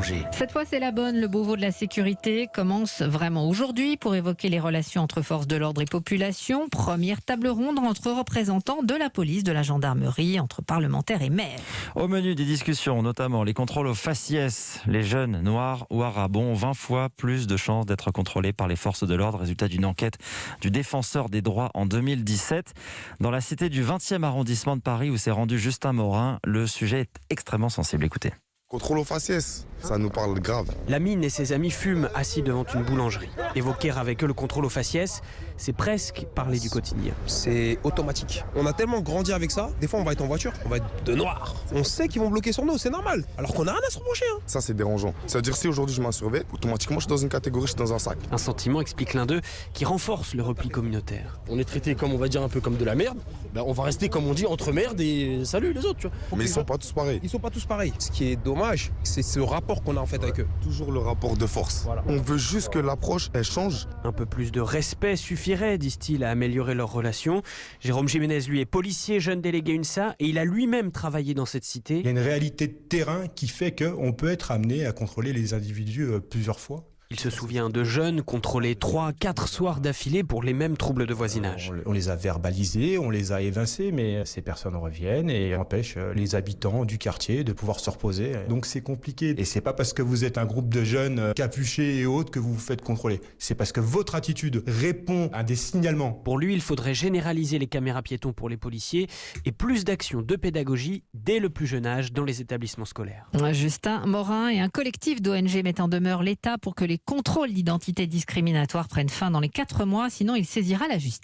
danger. Cette fois, c'est la bonne. Le Beauvau de la sécurité commence vraiment aujourd'hui pour évoquer les relations entre forces de l'ordre et population. Première table ronde entre représentants de la police, de la gendarmerie, entre parlementaires et maires. Au menu des discussions, notamment les contrôles aux faciès. Les jeunes noirs ou arabes ont 20 fois plus de chances d'être contrôlés par les forces de l'ordre. Résultat d'une enquête du Défenseur des droits en 2017. Dans la cité du 20e arrondissement de Paris où s'est rendu Justin Morin, le sujet est extrêmement sensible. Écoutez. Contrôle aux faciès, ça nous parle grave. Lamine et ses amis fument assis devant une boulangerie. Évoquer avec eux le contrôle aux faciès, c'est presque parler du quotidien. C'est automatique. On a tellement grandi avec ça, des fois on va être en voiture, on va être de noir. On sait qu'ils vont bloquer sur nous, c'est normal. Alors qu'on n'a rien à se reprocher. Ça c'est dérangeant. C'est-à-dire si aujourd'hui je m'insurveille, automatiquement je suis dans une catégorie, je suis dans un sac. Un sentiment, explique l'un d'eux, qui renforce le repli communautaire. On est traité comme on va dire un peu comme de la merde. On va rester comme on dit entre merde et salut les autres. Tu vois. Mais ils sont pas tous pareils. Ils sont pas tous pareils. Ce qui est dommage, c'est ce rapport qu'on a en fait avec eux. Toujours le rapport de force. Voilà. On veut juste que l'approche elle change. Un peu plus de respect suffirait, disent-ils, à améliorer leurs relations. Jérôme Jiménez, lui, est policier, jeune délégué UNSA, et il a lui-même travaillé dans cette cité. Il y a une réalité de terrain qui fait qu'on peut être amené à contrôler les individus plusieurs fois. Il se souvient de jeunes contrôlés 3-4 soirs d'affilée pour les mêmes troubles de voisinage. On les a verbalisés, on les a évincés, mais ces personnes reviennent et empêchent les habitants du quartier de pouvoir se reposer. Donc c'est compliqué. Et c'est pas parce que vous êtes un groupe de jeunes capuchés et autres que vous vous faites contrôler. C'est parce que votre attitude répond à des signalements. Pour lui, il faudrait généraliser les caméras piétons pour les policiers et plus d'actions de pédagogie dès le plus jeune âge dans les établissements scolaires. Justin Morin et un collectif d'ONG mettent en demeure l'État pour que les contrôles d'identité discriminatoire prennent fin dans les 4 mois, sinon il saisira la justice.